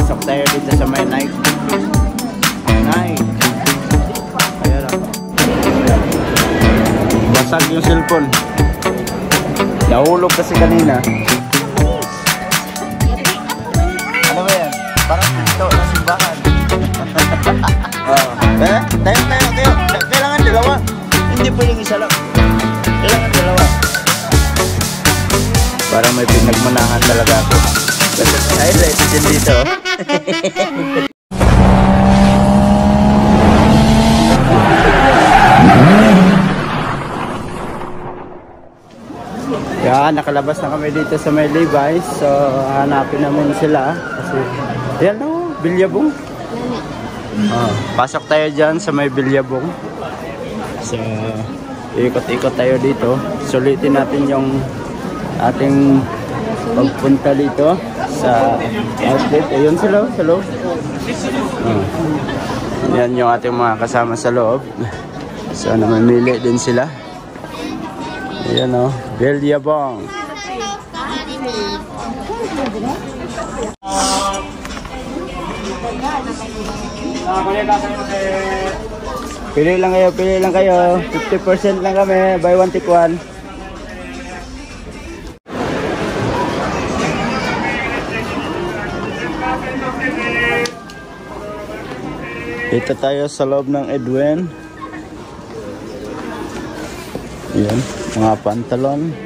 Pasok tayo dito sa may Nike. Nike. Ayan o. Basag yung cellphone. Nahulog kasi kanina. Ano ba yan? Parang ito na simbahan. Tayo. Kailangan dalawa. Hindi pwedeng isa lang. Kailangan dalawa. Parang may pinagmanahan talaga ako. Kasi highlight din dito. Yan, nakalabas na kami dito sa may Levi's. So, hanapin namin sila. Kasi, yan o, Bilyabong. Pasok tayo dyan sa may Bilyabong. So, ikot-ikot tayo dito. Sulitin natin yung ating pagpunta dito sa outlet. Ayun sa loob. Yan yung ating mga kasama sa loob. So, namimili din sila. Ayan o, Bilyabong. Pili lang kayo. 50% lang kami, buy one take one. Dito tayo sa loob ng Edwin. Ayan, mga pantalon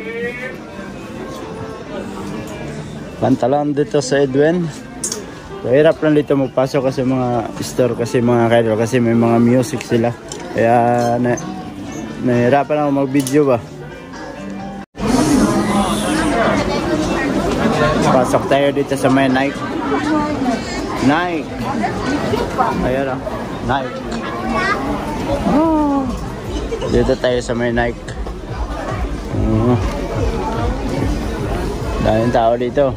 dito sa Edwin. So, hirap lang dito magpasok kasi mga store, kasi mga kaidol, kasi may mga music sila. Kaya nahirapan ako mag-video ba. Pasok tayo dito sa may Nike. Ayan o, Nike. Dito tayo sa may Nike. Daming tao dito.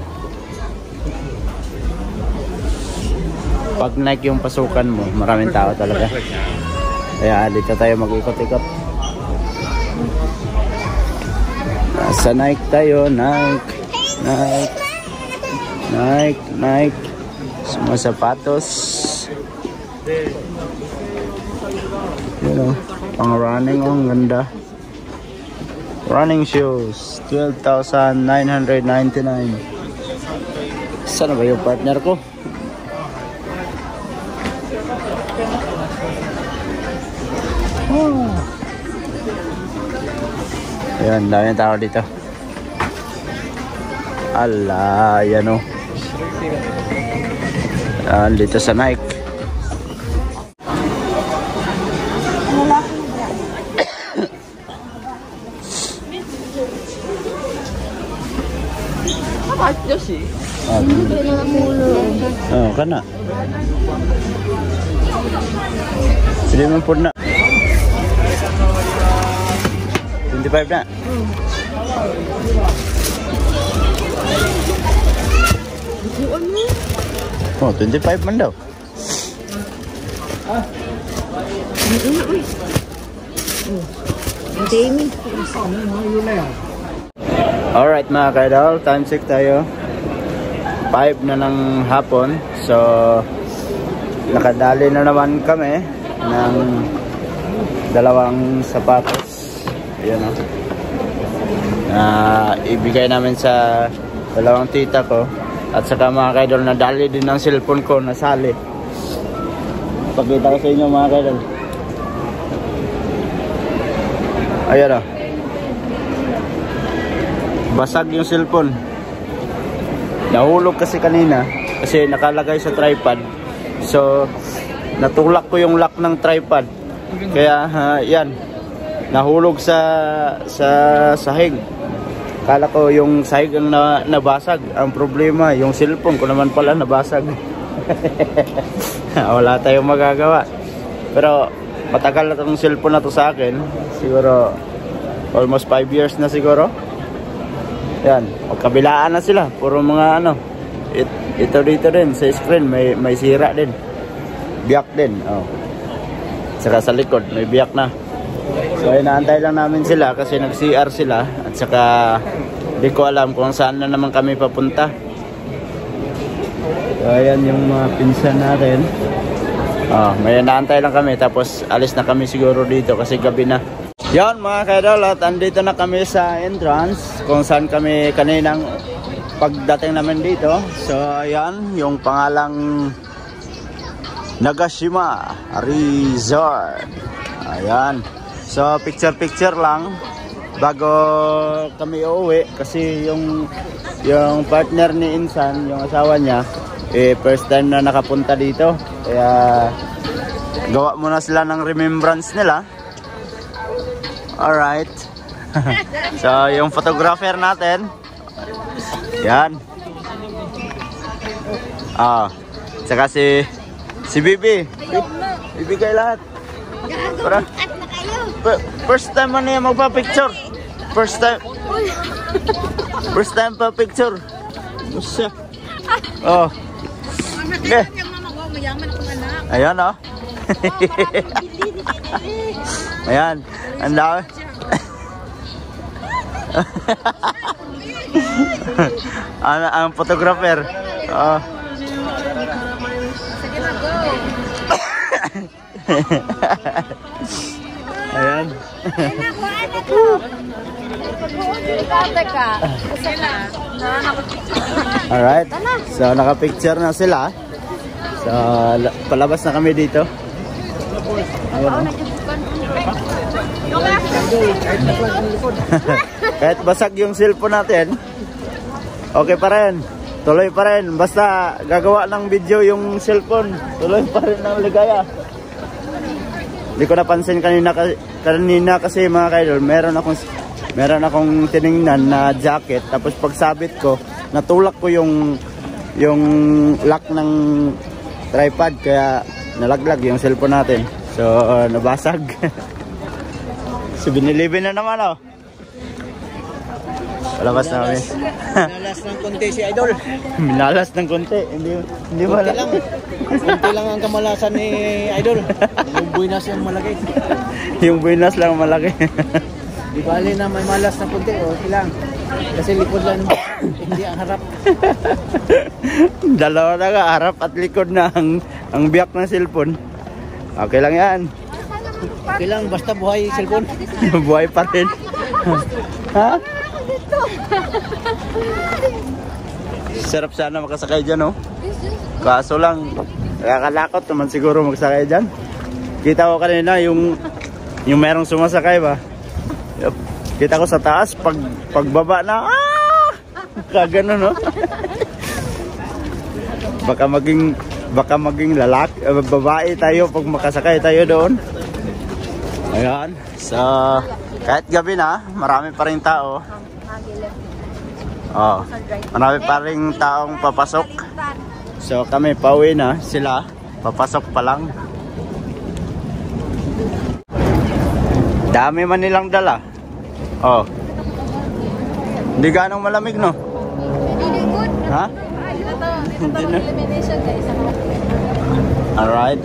Pag Nike yung pasukan mo, maraming tao talaga. Kaya dito tayo mag-ikot-ikot. Sa Nike tayo, Nike. Mga sapatos. Yun o, pang running o, ang ganda. Running shoes, 12,999. Saan ba yung partner ko? Ayan, daming tao dito. Ala, yan o. Dito sa Nike. Kana. Hindi man po na. 25 na. Oh, 25 man daw. Alright mga kaidol, time check tayo. 5 na ng hapon. So, nakadali na naman kami ng dalawang sapatos. Ayan o. Ibigay namin sa dalawang tita ko. At saka mga kaidol, nadali din ng cellphone ko, nasali. Pakita ko sa inyo mga kaidol. Ayan o. Basag yung cellphone. Nahulog kasi kanina kasi nakalagay sa tripod. So natulak ko yung lock ng tripod. Kaya yan, nahulog sa sahig. Kala ko yung sahig ang nabasag. Ang problema, yung cellphone ko naman pala nabasag. Wala tayong magagawa. Pero matagal na itong cellphone na to sa akin. Siguro almost 5 years na siguro. Yan, magkabilaan na sila. Puro mga ano. Ito dito din sa screen may sira din. Biyak din. Oh. Saka sa likod may biyak na. So inaantay lang namin sila kasi nag-CR sila. At saka di ko alam kung saan na naman kami papunta. So ayan yung mga pinsan natin. May naantay lang kami tapos alis na kami siguro dito kasi gabi na. Yan mga kaidol, at andito na kami sa entrance kung saan kami kaninang pagdating namin dito. So ayan yung pangalang Nagashima Resort. Ayan. So picture lang bago kami uuwi kasi yung partner ni Insan, yung asawa niya, first time na nakapunta dito. Kaya gawa muna sila ng remembrance nila. Alright. So yung photographer natin, yan. Saka si Bibi. Ibigay lahat. Para first time man niya magpa-picture. First time pa picture. Musa. Okay. Ayan Ayan. Ang dami. Ang photographer. Ayan. Alright. So nakapicture na sila. So palabas na kami dito. Ayan. Kahit basag yung cellphone natin, okay pa rin. Tuloy pa rin. Basta gagawa ng video yung cellphone, tuloy pa rin ang ligaya. Hindi ko napansin kanina kasi mga kaidol, meron akong tiningnan na jacket, tapos pagsabit ko, natulak ko yung lock ng tripod, kaya nalaglag yung cellphone natin. So nabasag. So binilibin na naman Palabas na kami. Minalas ng konti si Idol. Minalas ng konti. Hindi wala. Konti lang ang kamalasan ni Idol. Yung buinas yung malaki. Yung buinas lang malaki. Di bali na may malas na konti. Okay lang. Kasi likod lang. Hindi ang harap. Dalawa na nga. Harap at likod na ang biyak ng cellphone. Okay lang yan. Okay lang. Basta buhay cellphone. Buhay pa rin. Ha? Sarap sana makasakay dyan, kaso lang nakakalakot naman siguro magsakay dyan. Kita ko kanina yung merong sumasakay ba, kita ko sa taas, pagbaba na kagano, baka maging lalaki, babae tayo pag makasakay tayo doon. Ayan. So kahit gabi na, marami pa rin tao. Marami pa rin taong papasok. So kami pauwi na, sila papasok pa lang. Dami man nilang dala. Hindi ganong malamig, no? Ha? Hindi na. Alright.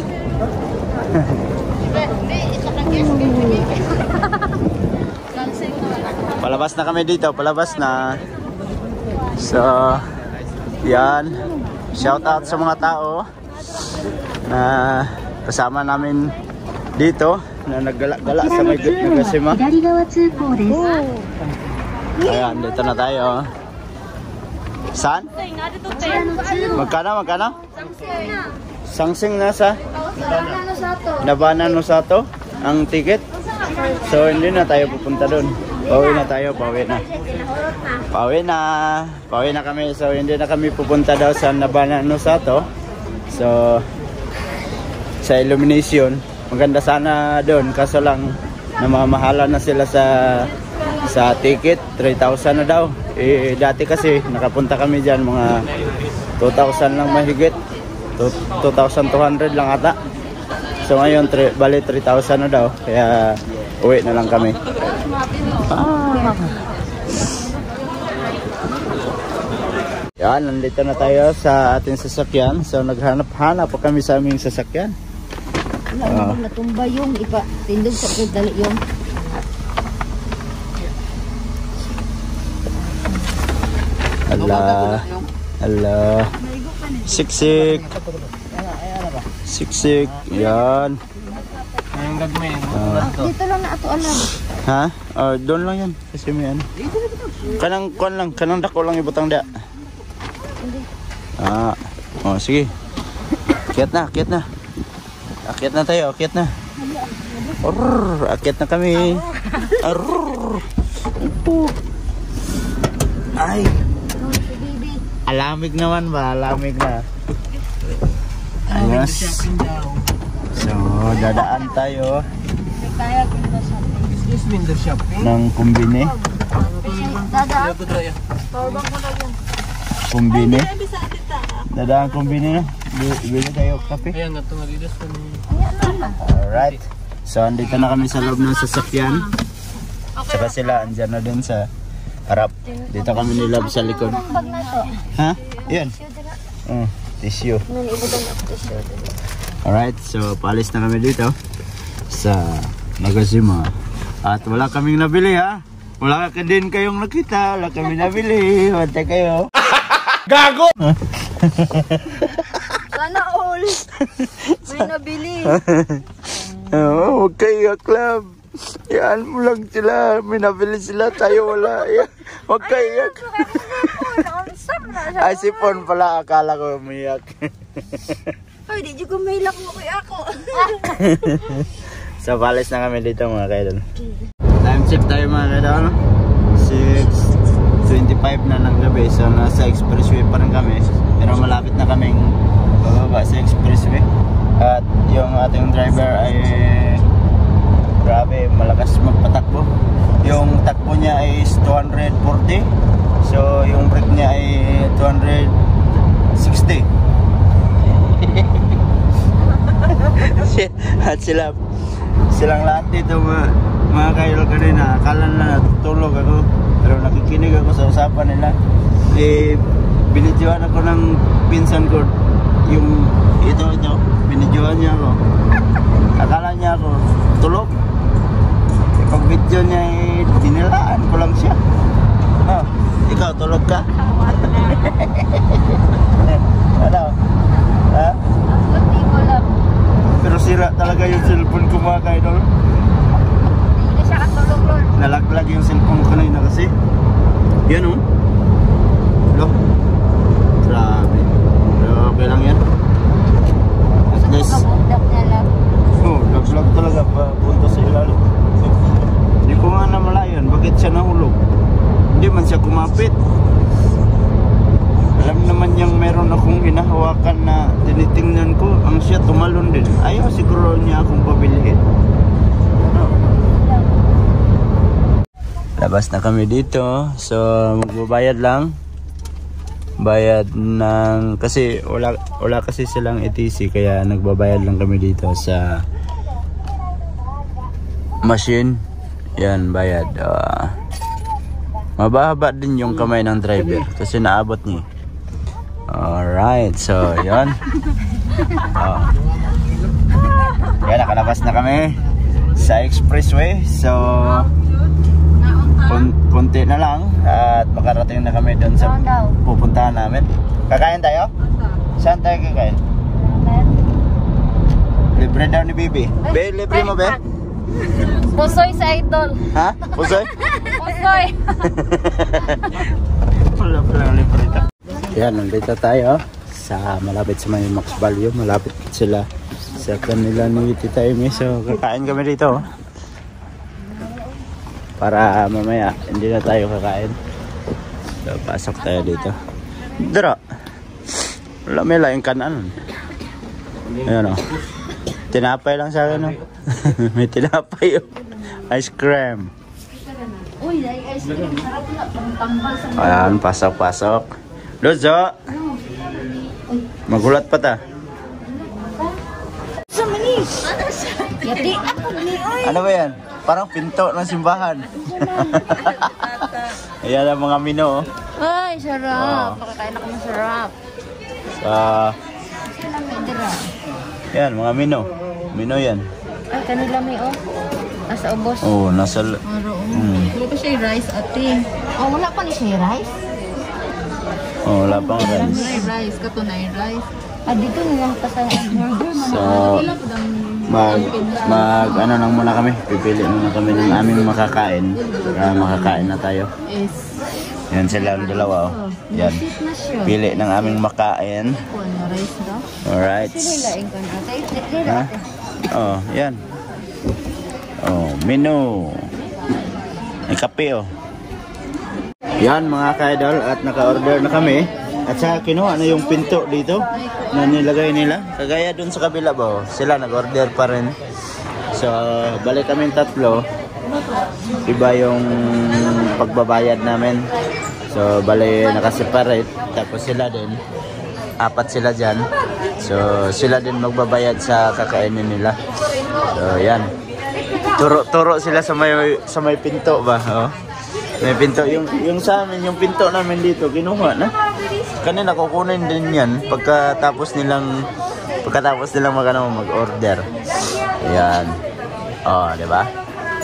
Palabas na kami dito, palabas na. So yan, shout out sa mga tao na kasama namin dito na naggala-gala sa may Nagashima. Ayan, dito na tayo. Saan? Magkano? Sangsing na sa Nabana no Sato ang ticket. So hindi na tayo pupunta doon. Pauwi na kami. So hindi na kami pupunta daw sa Nabana no Sato. So sa Illumination, maganda sana doon, kaso lang namamahala na sila sa ticket, 3,000 na daw. Dati kasi nakapunta kami diyan mga 2,000 lang mahigit. 2,200 lang ata. So ngayon bali 3,000 na daw, kaya uwi na lang kami. Yan, nandito na tayo sa ating sasakyan. So naghanap-hanap pa kami sa aming sasakyan. Natumba yung iba, tindog sa dali yung. Allah. Siksik. Siksik. Yan. Dito lang na ato alam. Ha? Doon lang yan. Kasi may ano. Kanang kuan lang. Kanang dako lang ibutang da. Sige. Akyat na, akyat na. Akyat na tayo, akyat na. Akyat na kami. Ay. Alamig naman ba? Alamig na. Yes. So, dadaan tayo ng kumbine. Kumbine. Dadaan kumbine na. Bili tayo kape. Alright. So, andito na kami sa loob ng sasakyan. Saka sila, andyan na din sa harap. Dito kami nilab sa likod. Ha? Yan. Tissue. Alright, so paalis na kami dito sa Nagashima. At wala kaming nabili ha. Wala ka din kayong nakita. Wala kami nabili. Wala kayo. Gago! Sana all. May nabili. Huwag kayo, club. Yan mo lang sila. May nabili sila. Tayo wala. Huwag kayo. Ay, sipon pala. Akala ko umiyak. Ay, di ko may lak mo kay ako. So, palis na kami dito mga kaidol. Time check tayo mga kaidol. 6:25 na ng gabi. So, nasa expressway pa rin kami. Pero malapit na kaming bababa sa expressway. At yung ating driver ay grabe, malakas magpatakbo. Yung takbo niya is 240. So, yung brake niya ay 260. At silang lahat dito mga kaidol kanina, akala na natutulog ako, pero nakikinig ako sa usapan nila. Binidyohan ako ng pinsan ko, yung ito binidyohan niya ako, akala niya ako tulog. Pag video niya dinilaan ko lang siya. Ikaw tulog ka? Ano? Ha? Hindi ko lang. Pero sira talaga yung cellphone ko mga kaidol. Hindi na siya katulog, Lord. Nalaglag yung cellphone ko kanina kasi. Yan Look. Grabe. Pero okay lang yan. At least. Kabundak niya lang. Naglag talaga pa punta sa ilalim. Hindi ko nga namalayan. Bakit siya nahulog? Hindi man siya kumapit. Alam naman niyang meron akong hinahawakan na tinitingnan ko. Ang siya tumalon din. Ayaw siguro niya akong pabilihin. Labas na kami dito. So magbabayad lang. Bayad ng... Kasi wala kasi silang ETC. Kaya nagbabayad lang kami dito sa machine. Yan, bayad. Mababa din yung kamay ng driver. Kasi naabot niya. Alright, so yan. Yan, nakalabas na kami sa expressway. So konti na lang at makarating na kami doon sa pupuntahan namin. Kakain tayo? Saan tayo kakain? Libre daw ni Bibi. Be, libre mo, Be? Pusoy sa idol. Ha? Pusoy? Pusoy. Wala pala libre ito. Yan, nandito tayo sa malapit sa may Max Value. Malapit sila sa kanila ni Tita Amy. So kakain kami dito para mamaya hindi na tayo kakain. So pasok tayo dito. Dara, wala may laing kanan. Ayan o, tinapay lang sa akin. May tinapay o ice cream. Uy, ice cream. Sarap na. Tambal sa mga. Ayan, pasok. Lozo! Magulat pa ta. Sa mani. Yati. Ano ba yan? Parang pinto ng simbahan. Ayan ang mga mino. Ay, sarap. Makakain ako ng sarap. Yan, mga mino. Mino yan. Ay, kanila may nasa ubos. Oo, nasa... Wala pa siya rice, ate. Oh, wala pa ni siya rice? Oh, wala pang rice. Rice, katunay rice. Dito nilang pasang burger. So, ano lang muna kami. Pipili muna kami ng aming makakain. Para makakain na tayo. Yes. Yan sila ang dalawa. Oh. Yan. Pili ng aming makain. Rice daw. Alright. Ha? Oh, yan. Oh, menu. May kape oh. Yan mga ka-idol at naka-order na kami. At saka kinuha na yung pinto dito na nilagay nila. Kagaya dun sa kabila ba, sila nag-order pa rin. So, balik kami tatlo. Iba yung pagbabayad namin. So, balik nakaseparate. Tapos sila din. 4 sila dyan. So, sila din magbabayad sa kakainin nila. So, yan. Turo sila sa may pinto ba? Oh. May pinto. Yung sa amin, yung pinto namin dito, kinuha na. Kanina kukunin din yan pagkatapos nilang mag-order. Ayan. Oh, di ba?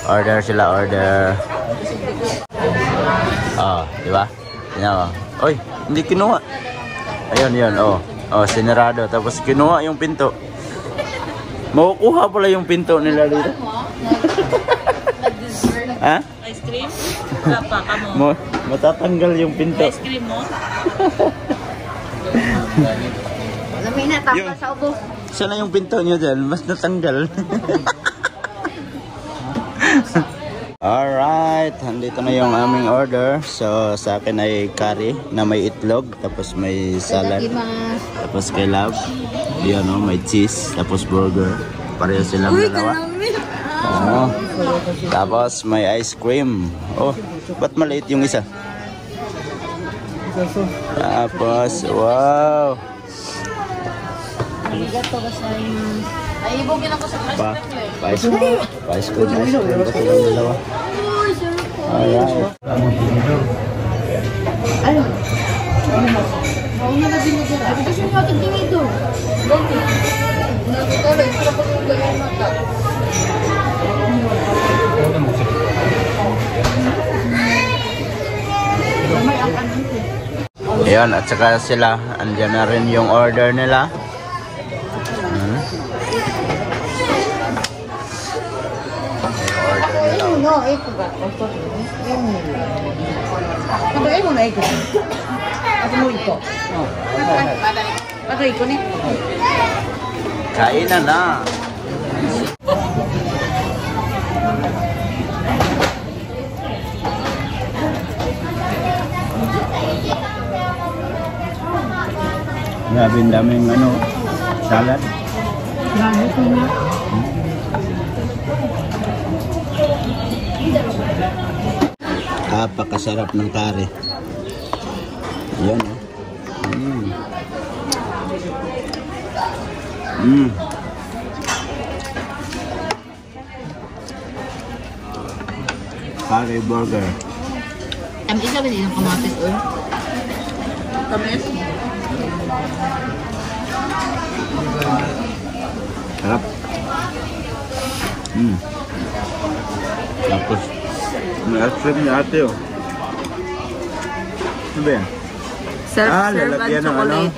Order sila, order. Oh, di ba? Yan. Oy, hindi kinuha. Ayun, yun. Oh, sinarado. Tapos kinuha yung pinto. Makukuha pala yung pinto nila dito. Ha? Ice cream? Kapa ka mo. Matatanggal yung pinto. Ice cream mo? Lamig na, tapos sa ubo. Sana yung pinto nyo dyan, mas natanggal. Alright, andito na yung aming order. So, sa akin ay curry na may itlog, tapos may salad, tapos kay Love, yun o, may cheese, tapos burger. Pareho silang dalawa. Oh. Tapos may ice cream. Oh, ba't maliit yung isa? Tapos, wow. Ay, ibugin ako sa Pa-ice cream ba silang dalawa? Alright. Ano? Mauna na din ito. Abi kasi mo tingin ito. Nagtutulog ko pa ng ganyan mata. Ayan, at saka sila, andyan na rin yung order nila. No, ito ba? Pagay mo na ito. Ako mo ito. Pagay ko ni. Kain na. Grabe ang daming salad. Grabe ko na. Napakasarap ng curry. Yan curry burger. Isa ba din yung kamatis o? Kamatis? Sarap. Tapos may ice cream ni ate oh. Ano ba yan? Lalagyan ng chocolate.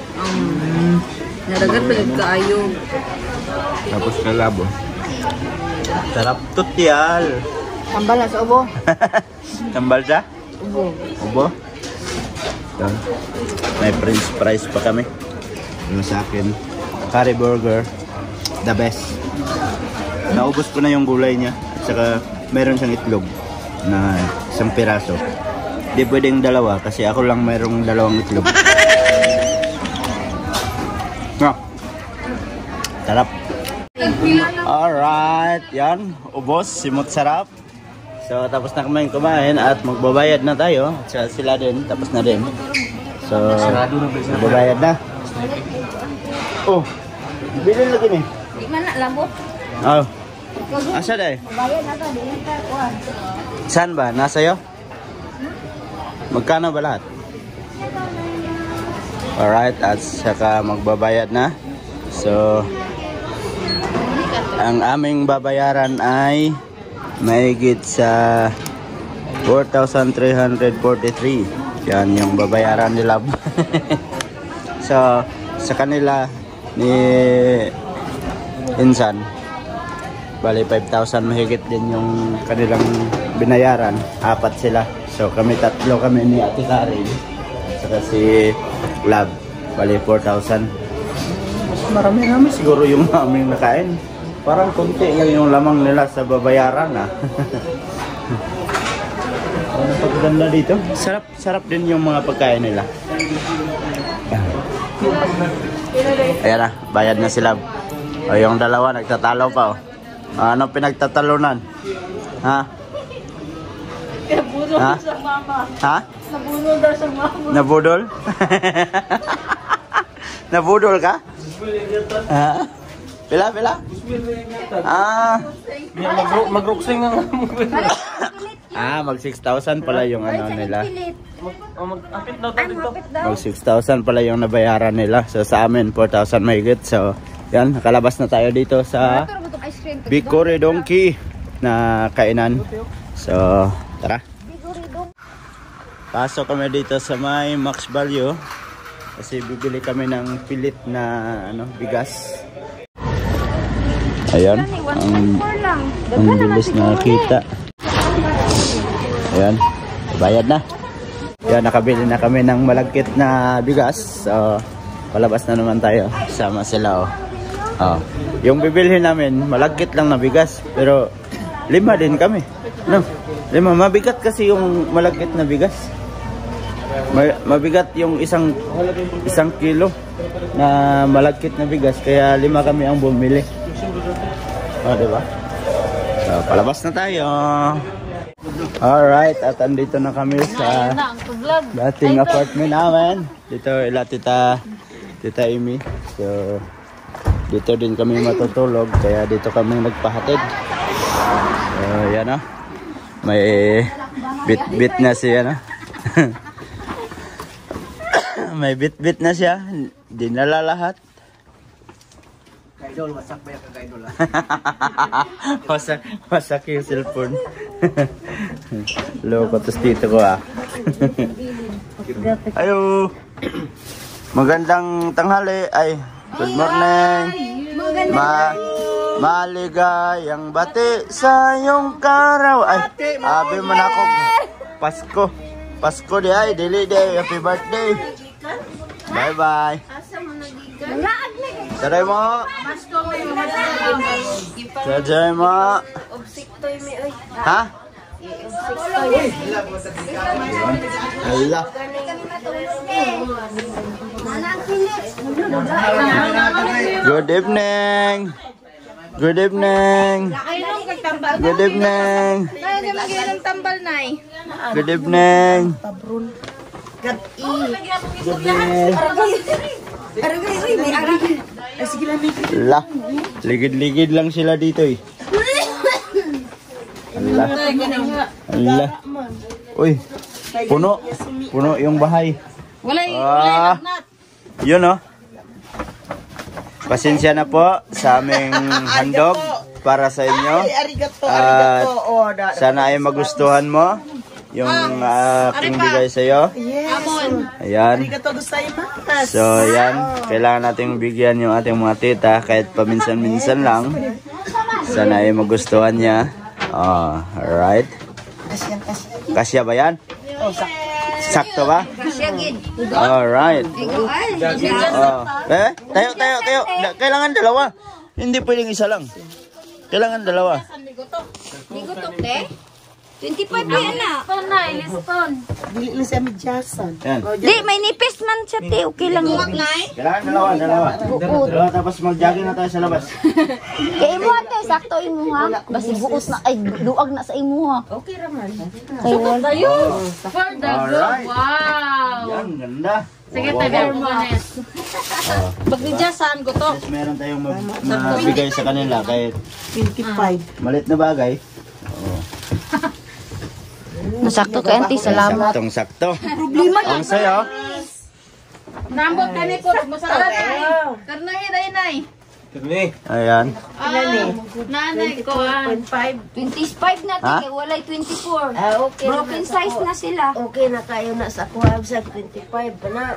Nalagat pa yung kaayo. Tapos kalabo. Sarap tutyal. Tambal na sa ubo. Tambal siya? Ubo. Ubo? Yan. May french fries pa kami. Yung sa akin, curry burger, the best. Naubos ko na yung gulay niya. At saka meron siyang itlog na 1 piraso. Di pwedeng 2 kasi ako lang mayroong 2 itlog. Sarap. Alright, yan. Ubos, simot sarap. So tapos na kami kumain at magbabayad na tayo. At sila din, tapos na din. So, magbabayad na. Oh, bilhin lagi ni. Di man na lambot. Oh. Asa day? Bayad na to, di na tayo kuha. Saan ba? Nasa iyo? Magkano ba lahat? Alright, at saka magbabayad na. So, ang aming babayaran ay mahigit sa 4,343. Yan yung babayaran ni Love. So, sa kanila ni Insan, bali 5,000 mahigit din yung kanilang binayaran. 4 sila. So, kami 3 kami ni Ate Karin. Saka si Love, bali 4,000. Mas marami naman siguro yung aming nakain. Parang konti lang yung lamang nila sa babayaran Ano pagganda dito? Sarap din yung mga pagkain nila. Ayan na, bayad na sila. O yung dalawa nagtatalo pa Ano pinagtatalunan? Ha? Nabudol Ha? sa mama. Ha? Nabudol daw sa mama. Nabudol? Nabudol ka? Ha? Pila? Mag-roxing nga. Mag 6,000 pala yung ano nila. Mag-apit daw dito. Mag 6,000 pala yung nabayaran nila. So sa amin 4,000 mahigit. So yan, nakalabas na tayo dito sa Bicori Donkey na kainan. So tara. Pasok kami dito sa may Max Value kasi bibili kami ng pilit na bigas. Ayan, ang bilis na kita. Ayan, bayad na. Ayan, nakabili na kami ng malagkit na bigas. So, palabas na naman tayo. Sama sila Yung bibilhin namin, malagkit lang na bigas. Pero, 5 din kami. No, 5. Mabigat kasi yung malagkit na bigas. Mabigat yung isang kilo na malagkit na bigas. Kaya 5 kami ang bumili. Diba? So, palabas na tayo. Alright, at andito na kami sa dating apartment namin. Dito ila Tita Amy. So, dito din kami matutulog. Kaya dito kami nagpahatid. So, yan may bit na siya may bit na siya. Dinala lahat. Idol, wasak ba yung kaka-idol Wasak yung cellphone. Loko, tos dito ko Ayo. Magandang tanghali. Ay, good morning. Maligayang bati sa iyong karaw. Ay, abi man ako. Pasko di ay, dili day. Happy birthday. Bye bye. Saray mo. Saray mo. Ha? Allah. Good evening. Good evening. Good evening. Good evening. Lah, ligid-ligid lang sila dito Allah. Allah. Uy, puno yung bahay. Yun Pasensya na po sa aming handog para sa inyo. Sana ay magustuhan mo yung aking bigay sa iyo. Ayan. So, yan. Kailangan nating bigyan yung ating mga tita kahit paminsan-minsan lang. Sana ay magustuhan niya. Alright. Kasya ba yan? Sakto ba? Alright. Tayo. Kailangan dalawa. Hindi pwedeng isa lang. Kailangan dalawa. Ligutok de? 25 pa yan na. Dili siya medyasan. Di, may nipis man siya te. Okay lang yun. Kailangan dalawa. Tapos mag-jogging na tayo sa labas. Kaya imo ate, sakto imo ha. Basi buos na, ay duag na sa imo ha. Okay raman. Sakto tayo. For the good. Wow. Yan, ganda. Sige tayo mo. Pagdidyasan ko to. Meron tayong mabigay sa kanila kahit 25. malit na bagay. Nasakto ka auntie, salamat. Saktong-sakto. Problema ang sayo. Nambot ka ni po, masarap. Karnahin ay nay. Ayan. Nanay ko. 25 na Ha? kay walay 24. Okay. Broken size na sila. Okay na kayo na sa kuha sa 25 pa na.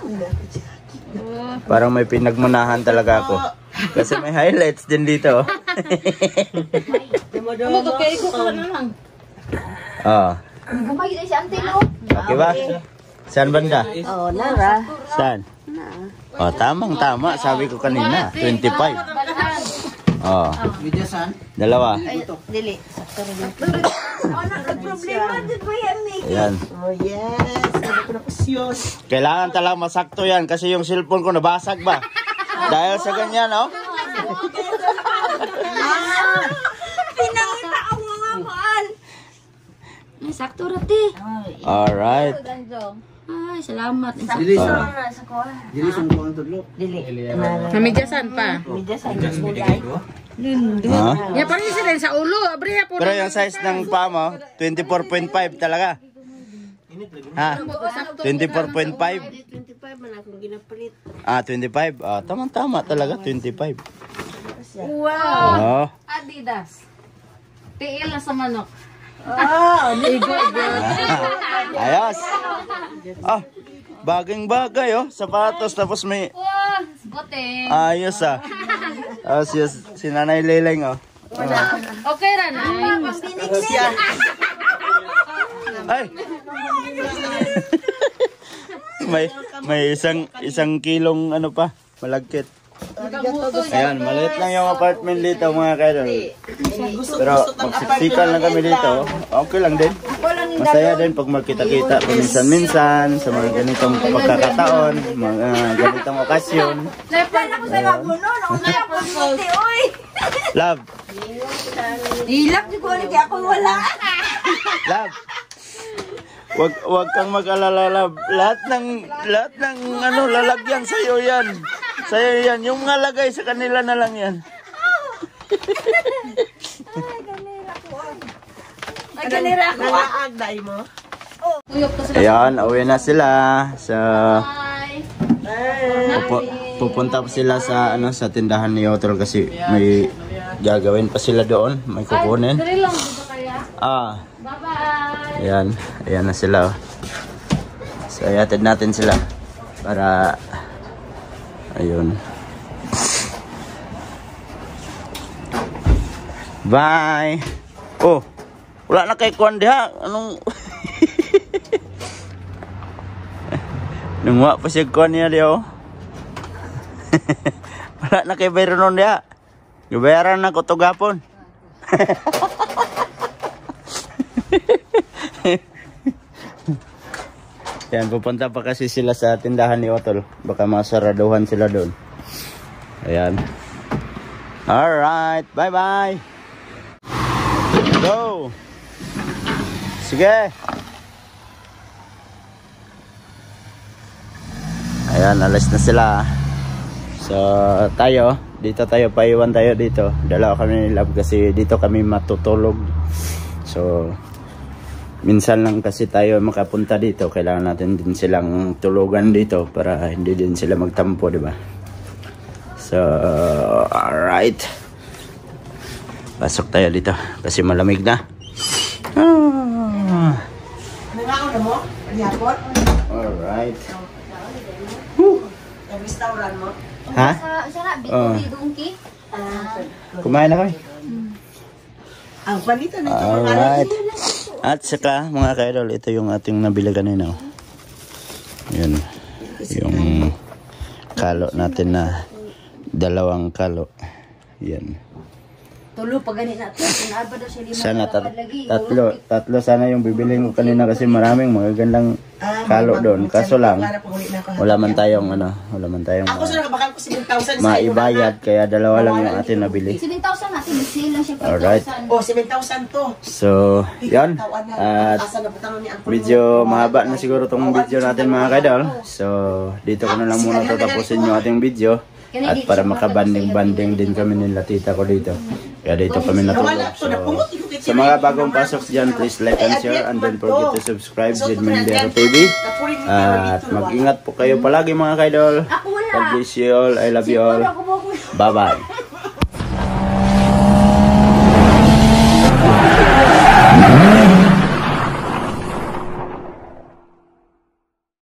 Parang may pinagmunahan talaga ako. Kasi may highlights din dito. Magkapay ko ka na lang. Oh. Gumay na si Auntie no. Okay ba? Saan banda? Oh, nara. Saan? Oh, tamang-tama. Sabi ko kanina, 25. Oh, Video saan? dalawa. Dili. Sakto rin. Problema din ba yan ni? Ayan. Oh, yes. Ano ko na kusyon. Kailangan talaga masakto yan kasi yung cellphone ko nabasag ba? Dahil sa ganyan, oh. Pinangita ang mga maan. Ay, sakto rati. Alright. Ay, salamat. Dili Oh. sa Sa kuha. dili sa kuha tudlo. Dili. Nara. Namidyasan pa. Media sa kulay. Ha? Ya, parang isa din sa ulo. Abriya po. Pero yung size ng paa mo, 24.5 talaga. Ha? 24.5? 25 man akong ginapalit. Ah, 25. Ah, tama-tama talaga, 25. Wow. Oh. Adidas. TL na sa manok. Ayos. Ah, baging-bagay, oh. Sapatos, tapos may... Wow. Bote. Ayos, ah. Ayos, yes. Si Nanay Leleng, oh. Okay ra na. Ay! may isang kilong ano pa, malagkit. Ayan, maliit lang yung apartment dito mga kaidol. Pero magsiksikan lang kami dito. Okay lang din. Masaya din pag magkita-kita paminsan-minsan sa mga ganitong pagkakataon, mga ganitong okasyon. Love, Hilak di ko ulit ako wala. love. Wag kang mag-alala, love. Lahat ng ano lalagyan sa iyo 'yan. Sa iyo 'yan. Yung mga lagay sa kanila na lang 'yan. Ay, ganira ako. Nalaagday mo. Ayan, uwi na sila. So, Bye. pupunta pa sila sa sa tindahan ni Otol kasi may gagawin pa sila doon. May kukunin. Dali lang dito kaya. Ah, Bye-bye. ayan na sila. So, ihatid natin sila para ayun. Bye. Oh, wala na kay Kwan diha. Anong Nungwa pa siya Kwan niya diha, oh. Wala na kay Bayron diha. Gabayaran na ko to gapon. Yan, pupunta pa kasi sila sa tindahan ni Otol. Baka masaraduhan sila doon. Ayan. Alright, bye-bye. Go! Sige! Ayan, alas na sila. So, tayo, dito tayo, paiwan tayo dito. Dalawa kami ni Love kasi dito kami matutulog. So, minsan lang kasi tayo makapunta dito. Kailangan natin din silang tulugan dito para hindi din sila magtampo, di ba? So, alright. Pasok tayo dito kasi malamig na. Nangaon na mo? Panyapot? Alright. Ang restaurant mo? Ha? Sana, Oh. Bikuri Dungki. Kumain na kami. Ang palitan na ito. Alright. At saka mga kaidol, ito yung ating nabili kanina. Yun. Yung kalo natin na 2 kalo. Yan. Tulo pa ganit natin. Inaaba daw siya 5 Sana tatlo sana yung bibiliin ko kanina kasi maraming magagandang kalo doon. Kaso lang, wala man tayong Ako sa nakabakal ko 7,000 sa maibayad kaya 2 lang yung atin nabili. 7,000 natin. Sale lang siya. Alright. Oh, 7,000 to. So, yan. At Asa na butang ni Uncle medyo mahaba na siguro tong video natin mga kaidol. So, dito ko na lang muna tatapusin yung ating video. At para makabanding-banding din kami nila tita ko dito. Kaya dito kami natulog. So, sa mga bagong pasok dyan, please like and share. And don't forget to subscribe with Mendero TV. At mag-ingat po kayo palagi mga kaidol. God bless you all. I love you all. Bye-bye. Ayan.